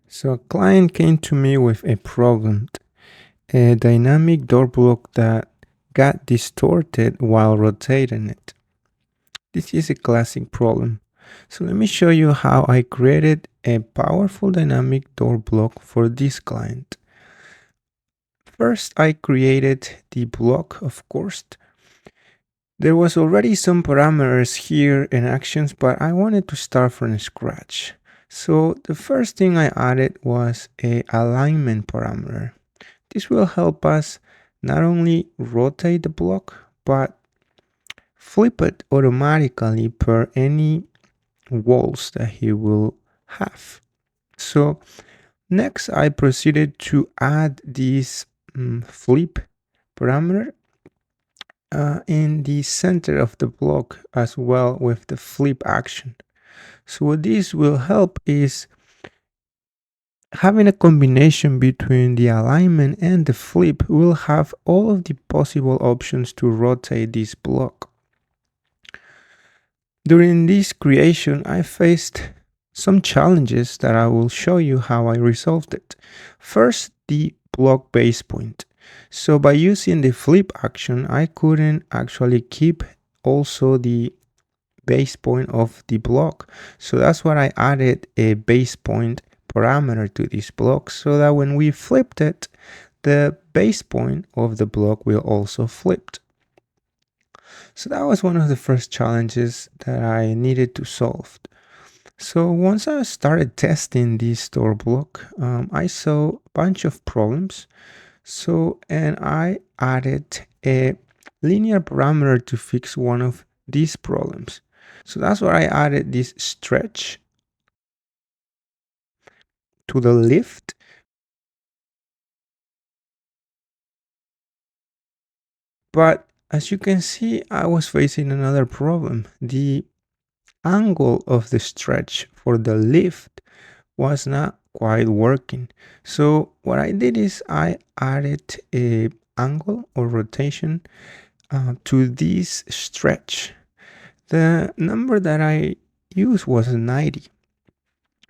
So a client came to me with a problem, a dynamic door block that got distorted while rotating it. This is a classic problem. So let me show you how I created a powerful dynamic door block for this client. First, I created the block, of course. There was already some parameters here and actions, but I wanted to start from scratch. So the first thing I added was a alignment parameter. This will help us not only rotate the block, but flip it automatically per any walls that he will have. So next I proceeded to add this flip parameter in the center of the block as well with the flip action. So what this will help is having a combination between the alignment and the flip will have all of the possible options to rotate this block. During this creation, I faced some challenges that I will show you how I resolved it. First, the block base point. So by using the flip action, I couldn't actually keep also the base point of the block. So that's why I added a base point parameter to this block so that when we flipped it, the base point of the block will also flipped. So that was one of the first challenges that I needed to solve. So once I started testing this door block, I saw a bunch of problems. And I added a linear parameter to fix one of these problems. So that's why I added this stretch to the lift. But as you can see, I was facing another problem. The angle of the stretch for the lift was not quite working. So what I did is I added a angle or rotation to this stretch. The number that I used was 90.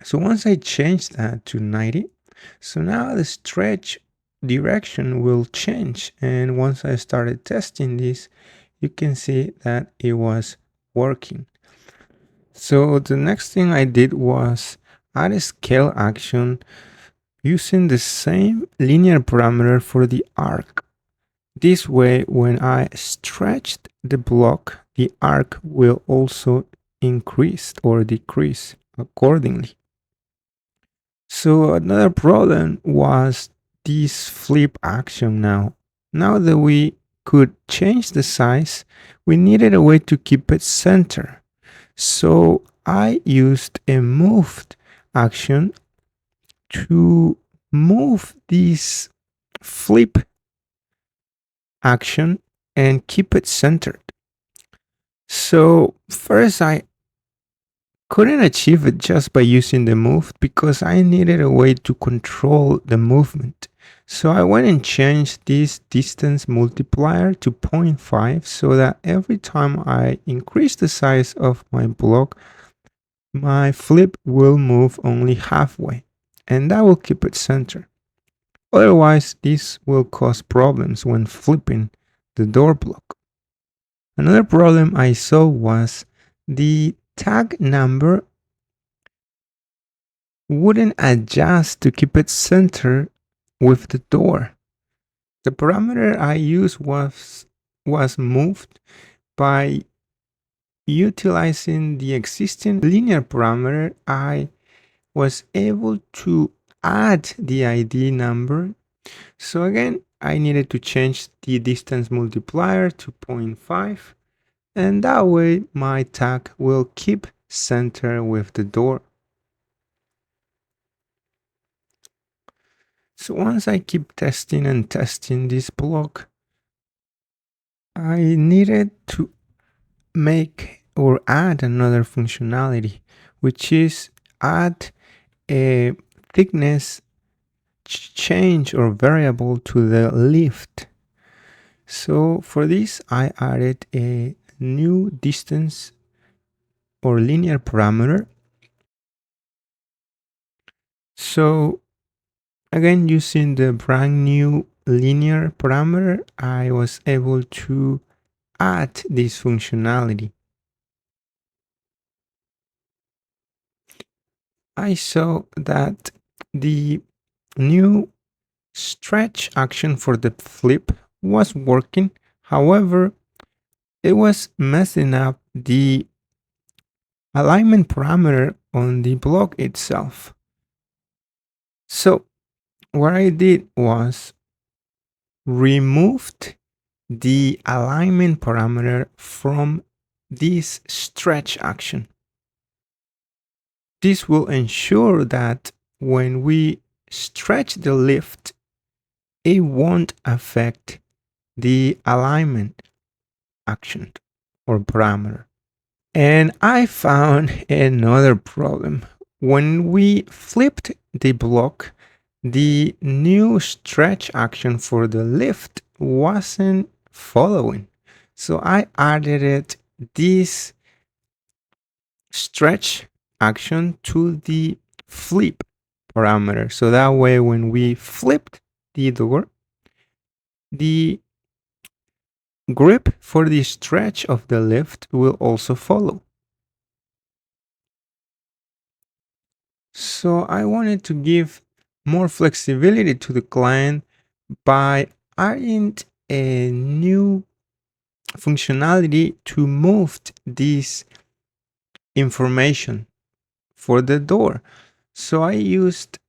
So once I changed that to 90, so now the stretch direction will change. And once I started testing this, you can see that it was working. So the next thing I did was add a scale action using the same linear parameter for the arc. This way, when I stretched the block, the arc will also increase or decrease accordingly. So another problem was this flip action now. Now that we could change the size, we needed a way to keep it center. So I used a moved action to move this flip action and keep it centered. So first I couldn't achieve it just by using the move because I needed a way to control the movement. So I went and changed this distance multiplier to 0.5 so that every time I increase the size of my block, my flip will move only halfway, and that will keep it centered. Otherwise, this will cause problems when flipping the door block. Another problem I saw was the tag number wouldn't adjust to keep it centered with the door. The parameter I used was moved by utilizing the existing linear parameter. I was able to add the ID number. So again, I needed to change the distance multiplier to 0.5, and that way my tag will keep center with the door. So once I keep testing and testing this block, I needed to make or add another functionality, which is add a thickness change or variable to the lift. So for this, I added a new distance or linear parameter. So again, using the brand new linear parameter, I was able to add this functionality. I saw that the new stretch action for the flip was working. However, it was messing up the alignment parameter on the block itself. So what I did was removed the alignment parameter from this stretch action. This will ensure that when we stretch the lift, it won't affect the alignment action or parameter. And I found another problem. When we flipped the block, the new stretch action for the lift wasn't following. So I added this stretch action to the flip parameter. So that way, when we flipped the door, the grip for the stretch of the lift will also follow. So I wanted to give more flexibility to the client by adding a new functionality to move this information for the door. So I used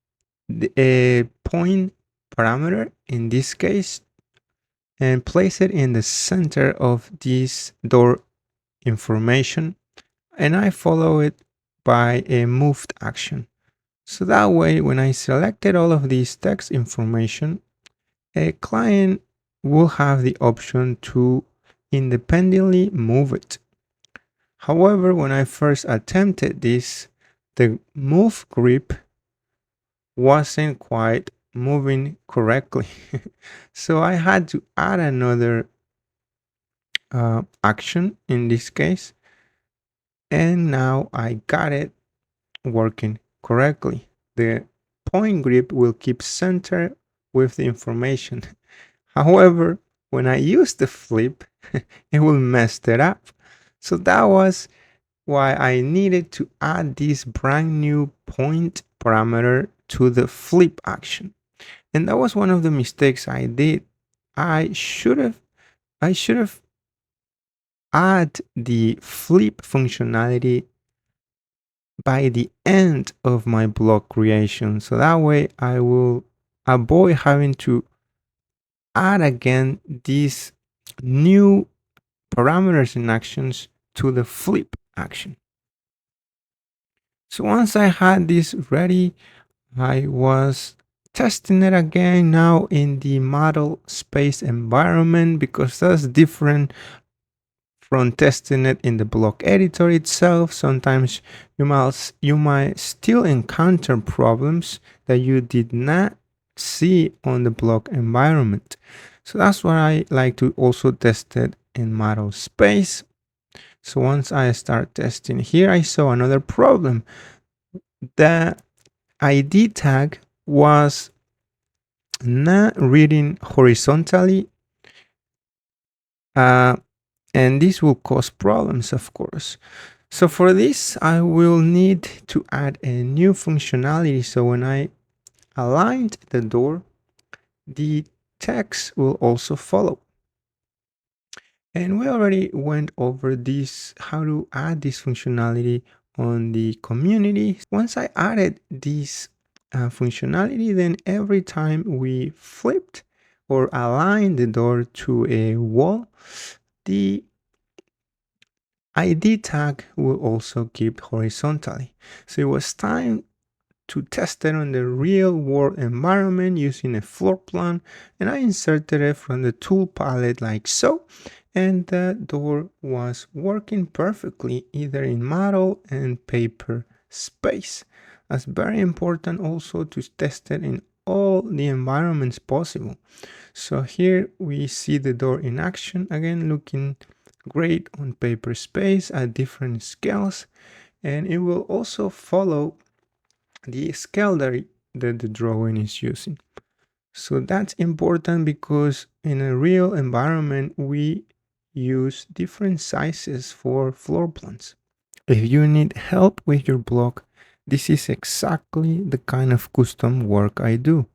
a point parameter in this case and place it in the center of this door information, and I follow it by a moved action. So that way, when I selected all of these text information, a client will have the option to independently move it. However, when I first attempted this, the move grip wasn't quite moving correctly. So I had to add another action in this case, and now I got it working correctly. The point grip will keep center with the information. However, when I use the flip, it will mess it up. So that was why I needed to add this brand new point parameter to the flip action. And that was one of the mistakes I did. I should have add the flip functionality by the end of my block creation. So that way I will avoid having to add again these new parameters and actions to the flip action. So once I had this ready, I was testing it again now in the model space environment, because that's different from testing it in the block editor itself. Sometimes you might still encounter problems that you did not see on the block environment. So that's why I like to also test it in model space. So once I start testing here, I saw another problem. The ID tag was not reading horizontally, and this will cause problems, of course. So for this, I will need to add a new functionality. So when I aligned the door, the text will also follow. And we already went over this, how to add this functionality on the community. Once I added this functionality, then every time we flipped or aligned the door to a wall, the ID tag will also keep horizontally. So it was time to test it on the real world environment using a floor plan, and I inserted it from the tool palette like so, and the door was working perfectly either in model and paper space. That's very important also to test it in all the environments possible. So here we see the door in action, again looking great on paper space at different scales, and it will also follow the scale that that the drawing is using. So that's important because in a real environment, we use different sizes for floor plans. If you need help with your block, this is exactly the kind of custom work I do.